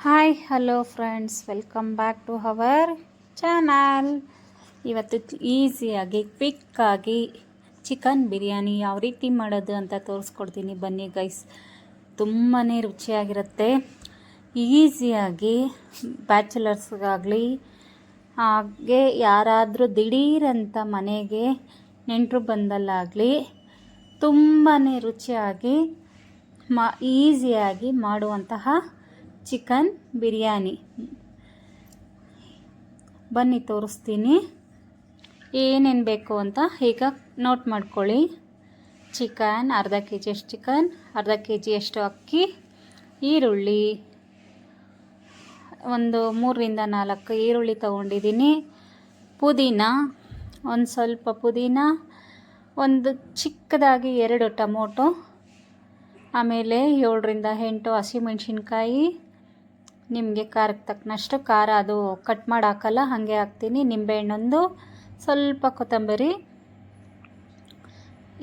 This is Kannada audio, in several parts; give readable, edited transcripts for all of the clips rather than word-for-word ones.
Hi hello friends, welcome back to our channel. ಇವತ್ತು ಈಸಿಯಾಗಿ ಕ್ವಿಕ್ಕಾಗಿ ಚಿಕನ್ ಬಿರಿಯಾನಿ ಯಾವ ರೀತಿ ಮಾಡೋದು ಅಂತ ತೋರಿಸ್ಕೊಡ್ತೀನಿ. ಬನ್ನಿ ಗೈಸ್, ತುಂಬಾ ರುಚಿಯಾಗಿರುತ್ತೆ. ಈಸಿಯಾಗಿ ಬ್ಯಾಚುಲರ್ಸ್ಗಾಗಲಿ ಹಾಗೆ ಯಾರಾದರೂ ದಿಢೀರಂತ ಮನೆಗೆ ನೆಂಟರು ಬಂದಲ್ಲಾಗಲಿ ತುಂಬಾ ರುಚಿಯಾಗಿ ಈಸಿಯಾಗಿ ಮಾಡುವಂತಹ ಚಿಕನ್ ಬಿರಿಯಾನಿ ಬನ್ನಿ ತೋರಿಸ್ತೀನಿ. ಏನೇನು ಬೇಕು ಅಂತ ಈಗ ನೋಟ್ ಮಾಡ್ಕೊಳ್ಳಿ. ಚಿಕನ್ ಅರ್ಧ ಕೆ ಜಿಯಷ್ಟು ಚಿಕನ್, ಅರ್ಧ ಕೆ ಜಿಯಷ್ಟು ಅಕ್ಕಿ, ಈರುಳ್ಳಿ ಒಂದು 3ರಿಂದ 4 ಈರುಳ್ಳಿ ತೊಗೊಂಡಿದ್ದೀನಿ, ಪುದೀನ ಒಂದು ಸ್ವಲ್ಪ ಪುದೀನ, ಒಂದು ಚಿಕ್ಕದಾಗಿ 2 ಟೊಮೊಟೊ, ಆಮೇಲೆ 7ರಿಂದ 8 ಹಸಿಮೆಣಸಿನ್ಕಾಯಿ. ನಿಮಗೆ ಖಾರಕ್ಕೆ ತಕ್ಕನಷ್ಟು ಖಾರ, ಅದು ಕಟ್ ಮಾಡಿ ಹಾಕಲ್ಲ, ಹಾಗೆ ಹಾಕ್ತೀನಿ. ನಿಂಬೆಹಣ್ಣೊಂದು, ಸ್ವಲ್ಪ ಕೊತ್ತಂಬರಿ,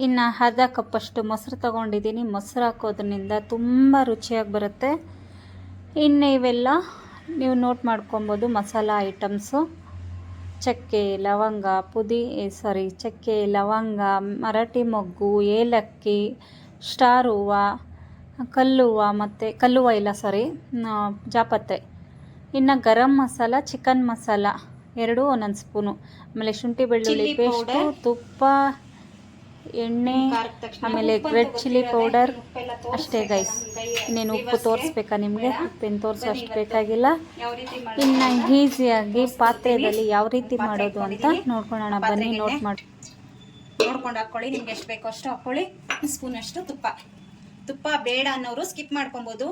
ಇನ್ನು ಅರ್ಧ ಕಪ್ಪಷ್ಟು ಮೊಸರು ತೊಗೊಂಡಿದ್ದೀನಿ. ಮೊಸರು ಹಾಕೋದ್ರಿಂದ ತುಂಬ ರುಚಿಯಾಗಿ ಬರುತ್ತೆ. ಇನ್ನು ಇವೆಲ್ಲ ನೀವು ನೋಟ್ ಮಾಡ್ಕೊಬೋದು. ಮಸಾಲ ಐಟಮ್ಸು: ಚಕ್ಕೆ, ಲವಂಗ, ಚಕ್ಕೆ, ಲವಂಗ, ಮರಾಠಿ ಮೊಗ್ಗು, ಏಲಕ್ಕಿ, ಸ್ಟಾರ್ ಹೂವು, ಜಾಪತ್ರೆ. ಇನ್ನು ಗರಂ ಮಸಾಲ, ಚಿಕನ್ ಮಸಾಲ 2 ಒಂದೊಂದು ಸ್ಪೂನು, ಆಮೇಲೆ ಶುಂಠಿ ಬೆಳ್ಳುಳ್ಳಿ ಪೇಸ್ಟು, ತುಪ್ಪ, ಎಣ್ಣೆ, ಆಮೇಲೆ ರೆಡ್ ಚಿಲ್ಲಿ ಪೌಡರ್. ಅಷ್ಟೇ ಗೈಸ್. ಇನ್ನೇನು ಉಪ್ಪು ತೋರಿಸ್ಬೇಕಾ ನಿಮಗೆ? ಉಪ್ಪೇನು ತೋರಿಸೋ ಅಷ್ಟು ಬೇಕಾಗಿಲ್ಲ. ಇನ್ನು ಈಸಿಯಾಗಿ ಪಾತ್ರೆಯಲ್ಲಿ ಯಾವ ರೀತಿ ಮಾಡೋದು ಅಂತ ನೋಡ್ಕೊಳ್ಳೋಣ ಬನ್ನಿ. ನೋಡ್ಕೊಂಡು ಹಾಕ್ಕೊಳ್ಳಿ. ನಿಮ್ಗೆ ಎಷ್ಟು ಬೇಕೋ ಅಷ್ಟು ಹಾಕ್ಕೊಳ್ಳಿ. ಸ್ಪೂನಷ್ಟು ತುಪ್ಪ ಬೇಡ ಅನ್ನೋರು ಸ್ಕಿಪ್ ಮಾಡ್ಕೊಬೋದು.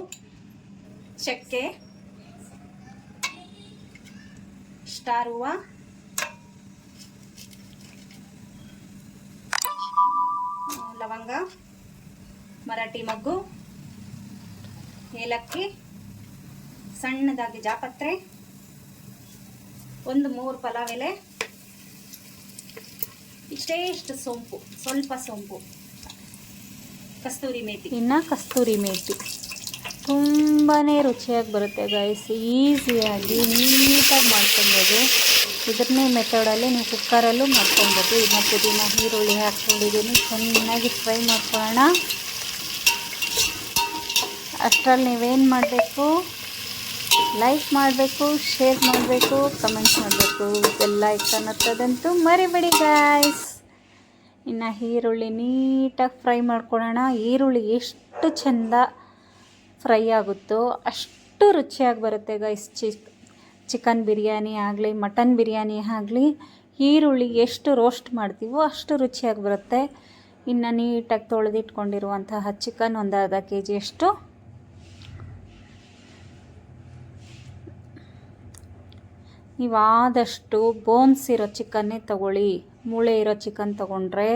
ಚಕ್ಕೆ, ಸ್ಟಾರ್ ಹೂವು, ಲವಂಗ, ಮರಾಠಿ ಮೊಗ್ಗು, ಏಲಕ್ಕಿ, ಸಣ್ಣದಾಗಿ ಜಾಪತ್ರೆ, ಒಂದು 3 ಪಲಾವ್ ಎಲೆ, ಇಷ್ಟು ಸೊಂಪು, ಸ್ವಲ್ಪ ಸೊಂಪು, ಕಸ್ತೂರಿ ಮೇಥಿ. ಇನ್ನು ಕಸ್ತೂರಿ ಮೇಥಿ ತುಂಬಾ ರುಚಿಯಾಗಿ ಬರುತ್ತೆ ಗೈಸ್. ಈಸಿಯಾಗಿ ನೀಟಾಗಿ ಮಾಡ್ಕೊಬೋದು. ಇದನ್ನೇ ಮೆಥಡಲ್ಲಿ ನೀವು ಕುಕ್ಕರಲ್ಲೂ ಮಾಡ್ಕೊಬೋದು. ಇನ್ನು ಪುದೀನ, ಈರುಳ್ಳಿ ಹಾಕ್ಕೊಂಡಿದ್ದೀನಿ. ಚೆನ್ನಾಗಿ ಫ್ರೈ ಮಾಡ್ಕೊಳ್ಳೋಣ. ಅಷ್ಟರಲ್ಲಿ ನೀವೇನು ಮಾಡಬೇಕು? ಲೈಕ್ ಮಾಡಬೇಕು, ಶೇರ್ ಮಾಡಬೇಕು, ಕಮೆಂಟ್ ಮಾಡಬೇಕು. ಬೆಲ್ ಐಕಾನ್ ಹತ್ತದಂತೂ ಮರಿಬೇಡಿ ಗೈಸ್. ಇನ್ನು ಈರುಳ್ಳಿ ನೀಟಾಗಿ ಫ್ರೈ ಮಾಡ್ಕೊಳ್ಳೋಣ. ಈರುಳ್ಳಿ ಎಷ್ಟು ಚೆಂದ ಫ್ರೈ ಆಗುತ್ತೋ ಅಷ್ಟು ರುಚಿಯಾಗಿ ಬರುತ್ತೆ ಗೈಸ್. ಚಿಕನ್ ಬಿರಿಯಾನಿ ಆಗಲಿ, ಮಟನ್ ಬಿರಿಯಾನಿ ಆಗಲಿ, ಈರುಳ್ಳಿ ಎಷ್ಟು ರೋಸ್ಟ್ ಮಾಡ್ತೀವೋ ಅಷ್ಟು ರುಚಿಯಾಗಿ ಬರುತ್ತೆ. ಇನ್ನು ನೀಟಾಗಿ ತೊಳೆದಿಟ್ಕೊಂಡಿರುವಂತಹ ಚಿಕನ್ ಒಂದು ಅರ್ಧ ಕೆ ಜಿಯಷ್ಟು. ನೀವು ಆದಷ್ಟು ಬೋನ್ಸ್ ಇರೋ ಚಿಕನ್ನೇ ತಗೊಳ್ಳಿ. ಮೂಳೆ ಇರೋ ಚಿಕನ್ ತೊಗೊಂಡ್ರೆ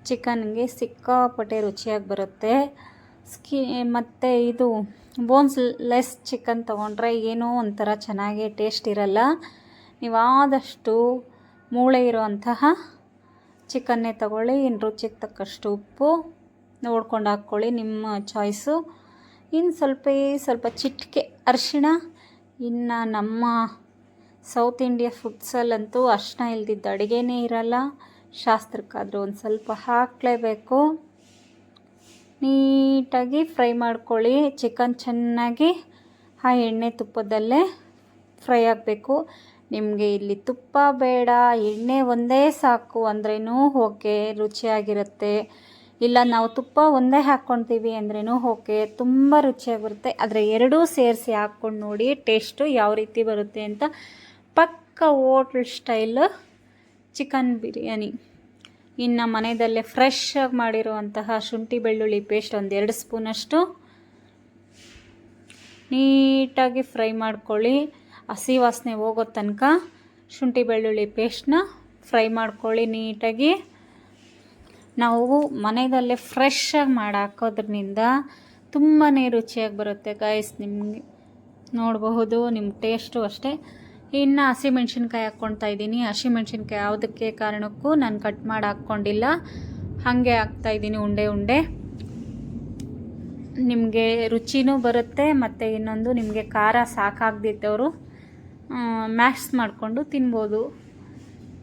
ಚಿಕನ್ಗೆ ಸಿಕ್ಕಾಪಟ್ಟೆ ರುಚಿಯಾಗಿ ಬರುತ್ತೆ. ಮತ್ತು ಇದು ಬೋನ್ಸ್ ಲೆಸ್ ಚಿಕನ್ ತೊಗೊಂಡ್ರೆ ಏನೋ ಒಂಥರ ಚೆನ್ನಾಗಿ ಟೇಸ್ಟ್ ಇರಲ್ಲ. ನೀವು ಆದಷ್ಟು ಮೂಳೆ ಇರೋವಂತಹ ಚಿಕನ್ನೇ ತಗೊಳ್ಳಿ. ಇನ್ನು ರುಚಿಗೆ ತಕ್ಕಷ್ಟು ಉಪ್ಪು ನೋಡ್ಕೊಂಡು ಹಾಕ್ಕೊಳ್ಳಿ, ನಿಮ್ಮ ಚಾಯ್ಸು. ಇನ್ನು ಸ್ವಲ್ಪ ಚಿಟಿಕೆ ಅರಿಶಿಣ. ಇನ್ನು ನಮ್ಮ ಸೌತ್ ಇಂಡಿಯಾ ಫುಡ್ಸಲ್ಲಂತೂ ಅರಿಶಿಣ ಇಲ್ದಿದ್ದ ಅಡುಗೆನೇ ಇರಲ್ಲ. ಶಾಸ್ತ್ರಕ್ಕಾದರೂ ಒಂದು ಸ್ವಲ್ಪ ಹಾಕಲೇಬೇಕು. ನೀಟಾಗಿ ಫ್ರೈ ಮಾಡ್ಕೊಳ್ಳಿ. ಚಿಕನ್ ಚೆನ್ನಾಗಿ ಆ ಎಣ್ಣೆ ತುಪ್ಪದಲ್ಲೇ ಫ್ರೈ ಆಗಬೇಕು. ನಿಮಗೆ ಇಲ್ಲಿ ತುಪ್ಪ ಬೇಡ, ಎಣ್ಣೆ ಒಂದೇ ಸಾಕು ಅಂದ್ರೂ ಓಕೆ, ರುಚಿಯಾಗಿರುತ್ತೆ. ಇಲ್ಲ ನಾವು ತುಪ್ಪ ಒಂದೇ ಹಾಕ್ಕೊಳ್ತೀವಿ ಅಂದ್ರೂ ಓಕೆ, ತುಂಬ ರುಚಿಯಾಗಿರುತ್ತೆ. ಆದರೆ ಎರಡೂ ಸೇರಿಸಿ ಹಾಕ್ಕೊಂಡು ನೋಡಿ ಟೇಸ್ಟು ಯಾವ ರೀತಿ ಬರುತ್ತೆ ಅಂತ. ಪಕ್ಕ ಹೋಟ್ಲ್ ಸ್ಟೈಲ್ ಚಿಕನ್ ಬಿರಿಯಾನಿ. ಇನ್ನು ಮನೆಯಲ್ಲೇ ಫ್ರೆಶ್ ಆಗಿ ಮಾಡಿರುವಂತಹ ಶುಂಠಿ ಬೆಳ್ಳುಳ್ಳಿ ಪೇಸ್ಟ್ ಒಂದು 2 ಸ್ಪೂನಷ್ಟು ನೀಟಾಗಿ ಫ್ರೈ ಮಾಡ್ಕೊಳ್ಳಿ. ಹಸಿ ವಾಸನೆ ಹೋಗೋ ತನಕ ಶುಂಠಿ ಬೆಳ್ಳುಳ್ಳಿ ಪೇಸ್ಟನ್ನ ಫ್ರೈ ಮಾಡ್ಕೊಳ್ಳಿ ನೀಟಾಗಿ. ನಾವು ಮನೆಯಲ್ಲೇ ಫ್ರೆಶ್ ಆಗಿ ಮಾಡಿ ಹಾಕೋದ್ರಿಂದ ತುಂಬಾ ರುಚಿಯಾಗಿ ಬರುತ್ತೆ ಗೈಸ್. ನಿಮಗೆ ನೋಡಬಹುದು, ನಿಮ್ಮ ಟೇಸ್ಟು ಅಷ್ಟೇ. ಇನ್ನು ಹಸಿಮೆಣ್ಸಿನ್ಕಾಯಿ ಹಾಕ್ಕೊಳ್ತಾ ಇದ್ದೀನಿ. ಹಸಿಮೆಣ್ಸಿನ್ಕಾಯಿ ಯಾವುದಕ್ಕೆ ಕಾರಣಕ್ಕೂ ನಾನು ಕಟ್ ಮಾಡಿ ಹಾಕ್ಕೊಂಡಿಲ್ಲ, ಹಾಗೆ ಹಾಕ್ತಾಯಿದ್ದೀನಿ ಉಂಡೆ. ನಿಮಗೆ ರುಚಿನೂ ಬರುತ್ತೆ, ಮತ್ತು ಇನ್ನೊಂದು ನಿಮಗೆ ಖಾರ ಸಾಕಾಗದಿದ್ದವರು ಮ್ಯಾಶ್ ಮಾಡಿಕೊಂಡು ತಿನ್ಬೋದು.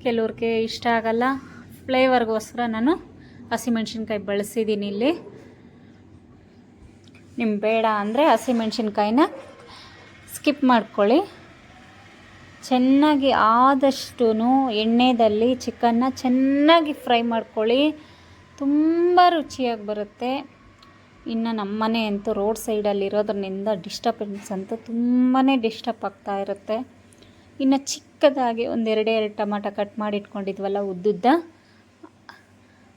ಕೆಲವ್ರಿಗೆ ಇಷ್ಟ ಆಗಲ್ಲ, ಫ್ಲೇವರ್ಗೋಸ್ಕರ ನಾನು ಹಸಿಮೆಣ್ಸಿನ್ಕಾಯಿ ಬಳಸಿದ್ದೀನಿ ಇಲ್ಲಿ. ನಿಮ್ಗೆ ಬೇಡ ಅಂದರೆ ಹಸಿಮೆಣ್ಸಿನ್ಕಾಯಿನ ಸ್ಕಿಪ್ ಮಾಡ್ಕೊಳ್ಳಿ. ಚೆನ್ನಾಗಿ ಆದಷ್ಟು ಎಣ್ಣೆಯಲ್ಲಿ ಚಿಕನ್ನ ಚೆನ್ನಾಗಿ ಫ್ರೈ ಮಾಡ್ಕೊಳ್ಳಿ, ತುಂಬ ರುಚಿಯಾಗಿ ಬರುತ್ತೆ. ಇನ್ನು ನಮ್ಮ ಮನೆ ಅಂತೂ ರೋಡ್ ಸೈಡಲ್ಲಿ ಇರೋದ್ರಿಂದ ಡಿಸ್ಟರ್ಬೆನ್ಸ್ ಅಂತೂ ತುಂಬಾ ಡಿಸ್ಟರ್ಬ್ ಆಗ್ತಾ ಇರುತ್ತೆ. ಇನ್ನು ಚಿಕ್ಕದಾಗಿ ಒಂದೆರಡು ಟೊಮಾಟೊ ಕಟ್ ಮಾಡಿ ಇಟ್ಕೊಂಡಿದ್ವಲ್ಲ ಉದ್ದುದ್ದ,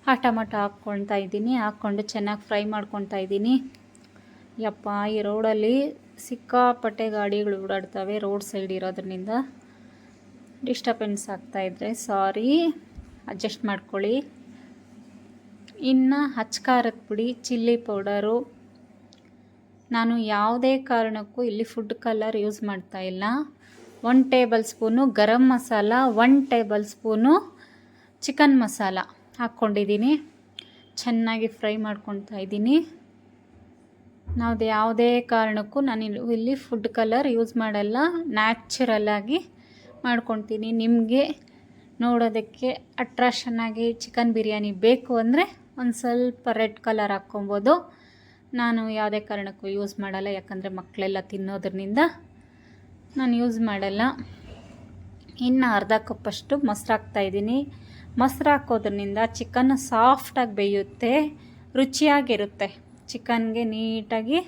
ಆ ಟೊಮಾಟೊ ಹಾಕ್ಕೊಳ್ತಾ ಇದ್ದೀನಿ. ಹಾಕ್ಕೊಂಡು ಚೆನ್ನಾಗಿ ಫ್ರೈ ಮಾಡ್ಕೊತಾ ಇದ್ದೀನಿ. ಯಪ್ಪ, ಈ ರೋಡಲ್ಲಿ ಸಿಕ್ಕಾಪಟ್ಟೆ ಗಾಡಿಗಳು ಓಡಾಡ್ತವೆ. ರೋಡ್ ಸೈಡ್ ಇರೋದ್ರಿಂದ ಡಿಸ್ಟರ್ಬೆನ್ಸ್ ಆಗ್ತಾಯಿದ್ರೆ ಸಾರಿ, ಅಡ್ಜಸ್ಟ್ ಮಾಡ್ಕೊಳ್ಳಿ. ಇನ್ನು ಖಾರದ ಪುಡಿ, ಚಿಲ್ಲಿ ಪೌಡರು, ನಾನು ಯಾವುದೇ ಕಾರಣಕ್ಕೂ ಇಲ್ಲಿ ಫುಡ್ ಕಲರ್ ಯೂಸ್ ಮಾಡ್ತಾಯಿಲ್ಲ. 1 table spoon garam masala, 1 table spoon chicken masala ಹಾಕ್ಕೊಂಡಿದ್ದೀನಿ. ಚೆನ್ನಾಗಿ ಫ್ರೈ ಮಾಡ್ಕೊತಾ ಇದ್ದೀನಿ. ನಾವು ಯಾವುದೇ ಕಾರಣಕ್ಕೂ ನಾನು ಇಲ್ಲಿ ಫುಡ್ ಕಲರ್ ಯೂಸ್ ಮಾಡಲ್ಲ, ನ್ಯಾಚುರಲ್ಲಾಗಿ ಮಾಡ್ಕೊತೀನಿ. ನಿಮಗೆ ನೋಡೋದಕ್ಕೆ ಅಟ್ರಾಕ್ಷನ್ನಾಗಿ ಚಿಕನ್ ಬಿರಿಯಾನಿ ಬೇಕು ಅಂದರೆ ಒಂದು ಸ್ವಲ್ಪ ರೆಡ್ ಕಲರ್ ಹಾಕ್ಕೊಬೋದು. ನಾನು ಯಾವುದೇ ಕಾರಣಕ್ಕೂ ಯೂಸ್ ಮಾಡಲ್ಲ, ಯಾಕಂದರೆ ಮಕ್ಕಳೆಲ್ಲ ತಿನ್ನೋದ್ರಿಂದ ನಾನು ಯೂಸ್ ಮಾಡಲ್ಲ. ಇನ್ನು ಅರ್ಧ ಕಪ್ಪಷ್ಟು ಮೊಸರು ಹಾಕ್ತಾಯಿದ್ದೀನಿ. ಮೊಸರು ಹಾಕೋದ್ರಿಂದ ಚಿಕನ್ ಸಾಫ್ಟಾಗಿ ಬೇಯುತ್ತೆ, ರುಚಿಯಾಗಿರುತ್ತೆ. ಚಿಕನ್ಗೆ ನೀಟಾಗಿ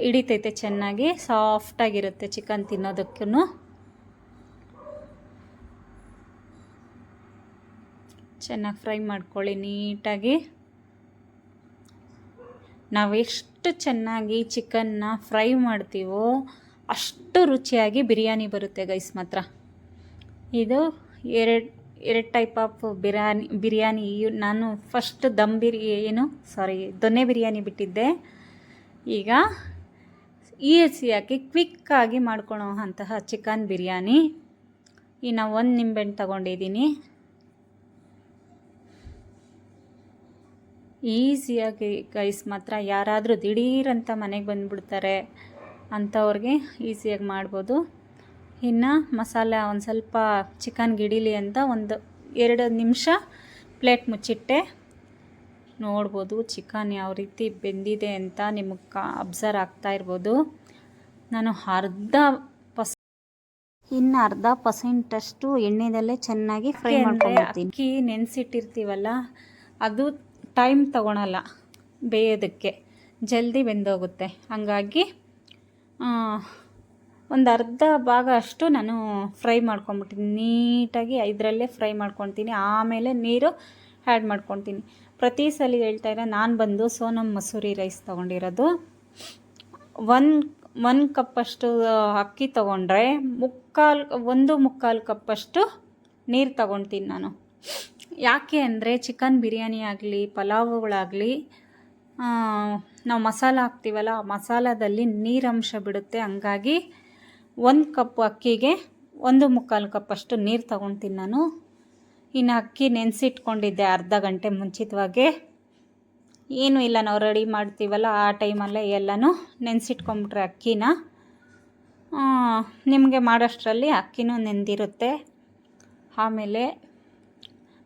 ಹಿಡಿತೈತೆ, ಚೆನ್ನಾಗಿ ಸಾಫ್ಟಾಗಿರುತ್ತೆ ಚಿಕನ್ ತಿನ್ನೋದಕ್ಕೂ. ಚೆನ್ನಾಗಿ ಫ್ರೈ ಮಾಡ್ಕೊಳ್ಳಿ ನೀಟಾಗಿ. ನಾವು ಎಷ್ಟು ಚೆನ್ನಾಗಿ ಚಿಕನ್ನ ಫ್ರೈ ಮಾಡ್ತೀವೋ ಅಷ್ಟು ರುಚಿಯಾಗಿ ಬಿರಿಯಾನಿ ಬರುತ್ತೆ ಗೈಸ್. ಮಾತ್ರ ಇದು ಎರಡು ಟೈಪ್ ಆಫ್ ಬಿರಿಯಾನಿ. ನಾನು ಫಸ್ಟ್ ದೊನ್ನೆ ಬಿರಿಯಾನಿ ಬಿಟ್ಟಿದ್ದೆ. ಈಗ ಈಸಿಯಾಗಿ ಕ್ವಿಕ್ಕಾಗಿ ಮಾಡ್ಕೊಳ್ಳೋ ಅಂತಹ ಚಿಕನ್ ಬಿರಿಯಾನಿ. ಇನ್ನು 1 ನಿಂಬೆಹಣ್ಣು ತಗೊಂಡಿದ್ದೀನಿ. ಈಸಿಯಾಗಿ ಗೈಸ್, ಮಾತ್ರ ಯಾರಾದರೂ ದಿಢೀರಂತ ಮನೆಗೆ ಬಂದುಬಿಡ್ತಾರೆ ಅಂಥವ್ರಿಗೆ ಈಸಿಯಾಗಿ ಮಾಡ್ಬೋದು. ಇನ್ನು ಮಸಾಲೆ ಒಂದು ಸ್ವಲ್ಪ ಚಿಕನ್ಗೆ ಹಿಡೀಲಿ ಅಂತ 1-2 ನಿಮಿಷ ಪ್ಲೇಟ್ ಮುಚ್ಚಿಟ್ಟೆ. ನೋಡ್ಬೋದು ಚಿಕನ್ ಯಾವ ರೀತಿ ಬೆಂದಿದೆ ಅಂತ ನಿಮಗೆ ಅಬ್ಸರ್ವ್ ಆಗ್ತಾ ಇರ್ಬೋದು. ನಾನು ಇನ್ನು 10% ಎಣ್ಣೆದಲ್ಲೇ ಚೆನ್ನಾಗಿ ಫ್ರೈ ಮಾಡ್ಕೊಂಡ್ಬಿಡ್ತೀನಿ. ಅಕ್ಕಿ ನೆನೆಸಿಟ್ಟಿರ್ತೀವಲ್ಲ, ಅದು ಟೈಮ್ ತಗೊಳಲ್ಲ ಬೇಯೋದಕ್ಕೆ, ಜಲ್ದಿ ಬೆಂದೋಗುತ್ತೆ. ಹಾಗಾಗಿ ಒಂದು ಅರ್ಧ ಭಾಗ ಅಷ್ಟು ನಾನು ಫ್ರೈ ಮಾಡ್ಕೊಂಬಿಡ್ತೀನಿ ನೀಟಾಗಿ. ಇದರಲ್ಲೇ ಫ್ರೈ ಮಾಡ್ಕೊತೀನಿ, ಆಮೇಲೆ ನೀರು ಆ್ಯಡ್ ಮಾಡ್ಕೊತೀನಿ. ಪ್ರತಿ ಸಲ ಹೇಳ್ತಾಯಿಲ್ಲ, ನಾನು ಬಂದು ಸೋನಮ್ ಮಸೂರಿ ರೈಸ್ ತೊಗೊಂಡಿರೋದು. 1 ಕಪ್ಪಷ್ಟು ಅಕ್ಕಿ ತೊಗೊಂಡ್ರೆ 1.25 ಕಪ್ಪಷ್ಟು ನೀರು ತೊಗೊಳ್ತೀನಿ ನಾನು. ಯಾಕೆ ಅಂದರೆ ಚಿಕನ್ ಬಿರಿಯಾನಿ ಆಗಲಿ ಪಲಾವುಗಳಾಗಲಿ ನಾವು ಮಸಾಲ ಹಾಕ್ತೀವಲ್ಲ, ಆ ಮಸಾಲದಲ್ಲಿ ನೀರಂಶ ಬಿಡುತ್ತೆ. ಹಂಗಾಗಿ 1 ಕಪ್ ಅಕ್ಕಿಗೆ 1.25 ಕಪ್ಪಷ್ಟು ನೀರು ತೊಗೊಳ್ತೀನಿ ನಾನು. ಇನ್ನು ಅಕ್ಕಿ ನೆನೆಸಿಟ್ಕೊಂಡಿದ್ದೆ ಅರ್ಧ ಗಂಟೆ ಮುಂಚಿತವಾಗಿ. ಏನೂ ಇಲ್ಲ, ನಾವು ರೆಡಿ ಮಾಡ್ತೀವಲ್ಲ ಆ ಟೈಮಲ್ಲೇ ಎಲ್ಲನೂ ನೆನೆಸಿಟ್ಕೊಂಬಿಟ್ರೆ ಅಕ್ಕಿನ, ನಿಮಗೆ ಮಾಡೋಷ್ಟರಲ್ಲಿ ಅಕ್ಕಿನೂ ನೆಂದಿರುತ್ತೆ. ಆಮೇಲೆ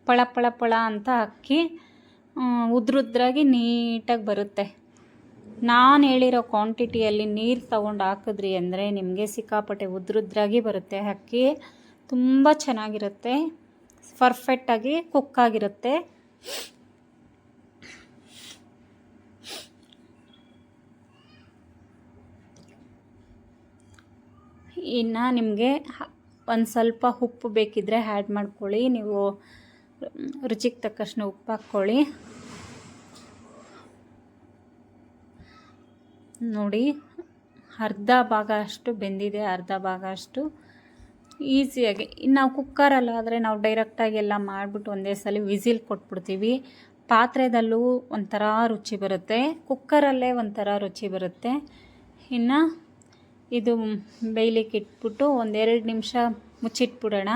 ಪಳ ಅಂತ ಅಕ್ಕಿ ಉದ್ರುದ್ರಾಗಿ ನೀಟಾಗಿ ಬರುತ್ತೆ. ನಾನು ಹೇಳಿರೋ ಕ್ವಾಂಟಿಟಿಯಲ್ಲಿ ನೀರು ತೊಗೊಂಡು ಹಾಕಿದ್ರಿ ಅಂದರೆ ನಿಮಗೆ ಸಿಕ್ಕಾಪಟ್ಟೆ ಉದ್ರುದ್ರಾಗಿ ಬರುತ್ತೆ. ಅಕ್ಕಿ ತುಂಬ ಚೆನ್ನಾಗಿರುತ್ತೆ, ಪರ್ಫೆಕ್ಟಾಗಿ ಕುಕ್ಕಾಗಿರುತ್ತೆ. ಇನ್ನು ನಿಮಗೆ ಒಂದು ಸ್ವಲ್ಪ ಉಪ್ಪು ಬೇಕಿದ್ದರೆ ಆ್ಯಡ್ ಮಾಡ್ಕೊಳ್ಳಿ. ನೀವು ರುಚಿಗೆ ತಕ್ಕಷ್ಟು ಉಪ್ಪು ಹಾಕ್ಕೊಳ್ಳಿ. ನೋಡಿ, ಅರ್ಧ ಭಾಗ ಅಷ್ಟು ಬೆಂದಿದೆ, ಅರ್ಧ ಭಾಗ ಅಷ್ಟು ಈಸಿಯಾಗಿ. ಇನ್ನು ನಾವು ಕುಕ್ಕರಲ್ಲಾದರೆ ನಾವು ಡೈರೆಕ್ಟಾಗಿ ಎಲ್ಲ ಮಾಡಿಬಿಟ್ಟು ಒಂದೇ ಸಲ ವಿಸಿಲ್ ಕೊಟ್ಬಿಡ್ತೀವಿ. ಪಾತ್ರೆದಲ್ಲೂ ಒಂಥರ ರುಚಿ ಬರುತ್ತೆ, ಕುಕ್ಕರಲ್ಲೇ ಒಂಥರ ರುಚಿ ಬರುತ್ತೆ. ಇನ್ನು ಇದು ಬೇಯಲಿಕ್ಕೆ ಇಟ್ಬಿಟ್ಟು 1-2 ನಿಮಿಷ ಮುಚ್ಚಿಟ್ಬಿಡೋಣ.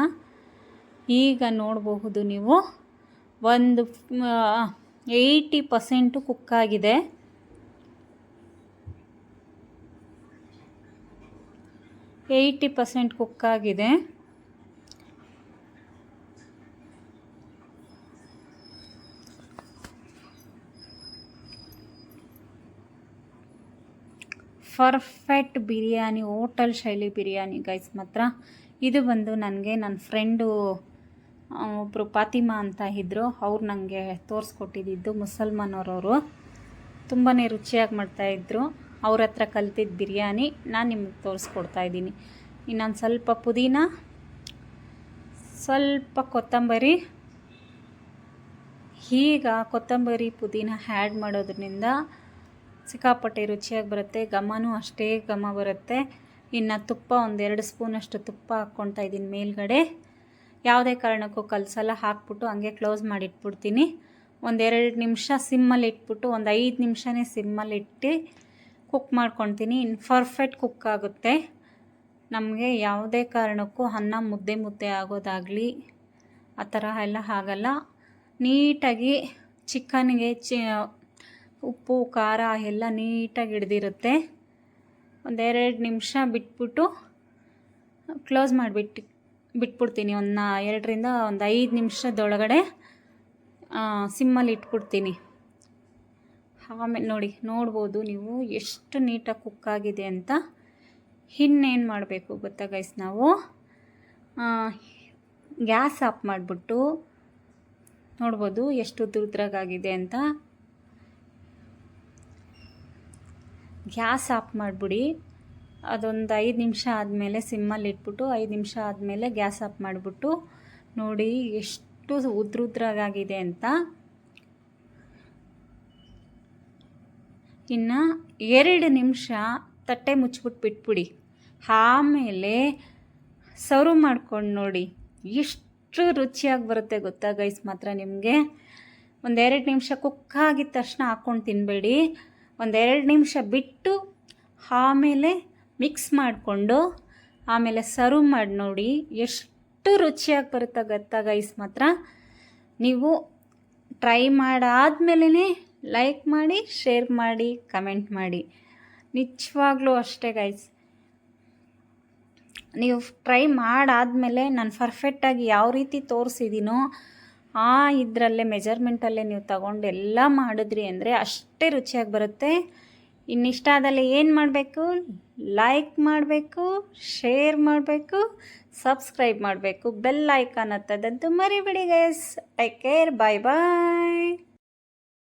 ಈಗ ನೋಡಬಹುದು ನೀವು, ಒಂದು 80% ಕುಕ್ಕಾಗಿದೆ. 80% ಕುಕ್ಕಾಗಿದೆ. ಪರ್ಫೆಕ್ಟ್ ಬಿರಿಯಾನಿ, ಹೋಟೆಲ್ ಶೈಲಿ ಬಿರಿಯಾನಿ ಗೈಸ್. ಮಾತ್ರ ಇದು ಬಂದು ನನಗೆ ನನ್ನ ಫ್ರೆಂಡು ಒಬ್ಬರು ಫಾತಿಮಾ ಅಂತ ಇದ್ದರು, ಅವ್ರು ನನಗೆ ತೋರಿಸ್ಕೊಟ್ಟಿದ್ದು. ಮುಸಲ್ಮಾನರವರು ತುಂಬಾ ರುಚಿಯಾಗಿ ಮಾಡ್ತಾಯಿದ್ರು. ಅವ್ರ ಹತ್ರ ಕಲ್ತಿದ್ದ ಬಿರಿಯಾನಿ ನಾನು ನಿಮಗೆ ತೋರಿಸ್ಕೊಡ್ತಾಯಿದ್ದೀನಿ. ಇನ್ನೊಂದು ಸ್ವಲ್ಪ ಪುದೀನ, ಸ್ವಲ್ಪ ಕೊತ್ತಂಬರಿ. ಈಗ ಕೊತ್ತಂಬರಿ ಪುದೀನ ಆ್ಯಡ್ ಮಾಡೋದ್ರಿಂದ ಸಿಕ್ಕಾಪಟ್ಟೆ ರುಚಿಯಾಗಿ ಬರುತ್ತೆ, ಘಮನೂ ಅಷ್ಟೇ ಘಮ ಬರುತ್ತೆ. ಇನ್ನು ತುಪ್ಪ 1-2 ಸ್ಪೂನಷ್ಟು ತುಪ್ಪ ಹಾಕ್ಕೊಳ್ತಾ ಇದ್ದೀನಿ ಮೇಲ್ಗಡೆ. ಯಾವುದೇ ಕಾರಣಕ್ಕೂ ಕಲಸಲ್ಲ, ಹಾಕ್ಬಿಟ್ಟು ಹಂಗೆ ಕ್ಲೋಸ್ ಮಾಡಿಟ್ಬಿಡ್ತೀನಿ. 1-2 ನಿಮಿಷ ಸಿಮ್ಮಲ್ಲಿ ಇಟ್ಬಿಟ್ಟು 5 ನಿಮಿಷನೇ ಸಿಮ್ಮಲ್ಲಿಟ್ಟು ಕುಕ್ ಮಾಡ್ಕೊತೀನಿ. ಪರ್ಫೆಕ್ಟ್ ಕುಕ್ ಆಗುತ್ತೆ. ನಮಗೆ ಯಾವುದೇ ಕಾರಣಕ್ಕೂ ಅನ್ನ ಮುದ್ದೆ ಆಗೋದಾಗಲಿ ಆ ಥರ ಎಲ್ಲ ಆಗಲ್ಲ. ನೀಟಾಗಿ ಚಿಕನ್ಗೆ ಉಪ್ಪು ಖಾರ ಎಲ್ಲ ನೀಟಾಗಿ ಹಿಡ್ದಿರುತ್ತೆ. 1-2 ನಿಮಿಷ ಬಿಟ್ಬಿಟ್ಟು ಕ್ಲೋಸ್ ಬಿಟ್ಬಿಡ್ತೀನಿ. 2ರಿಂದ 5 ನಿಮಿಷದೊಳಗಡೆ ಸಿಮ್ಮಲ್ಲಿ ಇಟ್ಬಿಡ್ತೀನಿ. ಆಮೇಲೆ ನೋಡ್ಬೋದು ನೀವು ಎಷ್ಟು ನೀಟಾಗಿ ಕುಕ್ಕಾಗಿದೆ ಅಂತ. ಇನ್ನೇನು ಮಾಡಬೇಕು ಗೊತ್ತಾ ಗೈಸ್, ನಾವು ಗ್ಯಾಸ್ ಆಫ್ ಮಾಡಿಬಿಟ್ಟು ನೋಡ್ಬೋದು ಎಷ್ಟು ಉದ್ರಾಗಾಗಿದೆ ಅಂತ. ಗ್ಯಾಸ್ ಆಫ್ ಮಾಡಿಬಿಡಿ. ಅದೊಂದು 5 ನಿಮಿಷ ಆದಮೇಲೆ ಸಿಮ್ಮಲ್ಲಿ ಇಟ್ಬಿಟ್ಟು 5 ನಿಮಿಷ ಆದಮೇಲೆ ಗ್ಯಾಸ್ ಆಫ್ ಮಾಡಿಬಿಟ್ಟು ನೋಡಿ ಎಷ್ಟು ಉದ್ರಾಗಾಗಿದೆ ಅಂತ. ಇನ್ನು 2 ನಿಮಿಷ ತಟ್ಟೆ ಮುಚ್ಚಿಬಿಟ್ಟು ಬಿಟ್ಬಿಡಿ. ಆಮೇಲೆ ಸರ್ವ್ ಮಾಡ್ಕೊಂಡು ನೋಡಿ ಎಷ್ಟು ರುಚಿಯಾಗಿ ಬರುತ್ತೆ ಗೊತ್ತಾ ಗೈಸ್. ಮಾತ್ರ ನಿಮಗೆ 1-2 ನಿಮಿಷ ಕುಕ್ಕಾಗಿದ್ದ ತಕ್ಷಣ ಹಾಕ್ಕೊಂಡು ತಿನ್ನಬೇಡಿ. 1-2 ನಿಮಿಷ ಬಿಟ್ಟು ಆಮೇಲೆ ಮಿಕ್ಸ್ ಮಾಡಿಕೊಂಡು ಆಮೇಲೆ ಸರ್ವ್ ಮಾಡಿ ನೋಡಿ ಎಷ್ಟು ರುಚಿಯಾಗಿ ಬರುತ್ತೆ ಗೊತ್ತಾ ಗೈಸ್. ಮಾತ್ರ ನೀವು ಟ್ರೈ ಮಾಡಾದ್ಮೇಲೆ ಲೈಕ್ ಮಾಡಿ, ಶೇರ್ ಮಾಡಿ, ಕಮೆಂಟ್ ಮಾಡಿ. ನಿಜವಾಗ್ಲೂ ಅಷ್ಟೇ ಗೈಸ್, ನೀವು ಟ್ರೈ ಮಾಡಾದ್ಮೇಲೆ ನಾನು ಪರ್ಫೆಕ್ಟಾಗಿ ಯಾವ ರೀತಿ ತೋರಿಸಿದ್ದೀನೋ ಇದರಲ್ಲೇ ಮೆಜರ್ಮೆಂಟಲ್ಲೇ ನೀವು ತಗೊಂಡು ಎಲ್ಲ ಮಾಡಿದ್ರಿ ಅಂದರೆ ಅಷ್ಟೇ ರುಚಿಯಾಗಿ ಬರುತ್ತೆ. ಇನ್ನಿಷ್ಟ ಆದಲ್ಲಿ ಏನು ಮಾಡಬೇಕು, ಲೈಕ್ ಮಾಡಬೇಕು, ಶೇರ್ ಮಾಡಬೇಕು, ಸಬ್ಸ್ಕ್ರೈಬ್ ಮಾಡಬೇಕು, ಬೆಲ್ ಐಕಾನ್ ಹತ್ತದಂತೂ ಮರಿಬೇಡಿ ಗೈಸ್. ಟೇಕ್ ಕೇರ್, ಬಾಯ್ ಬಾಯ್.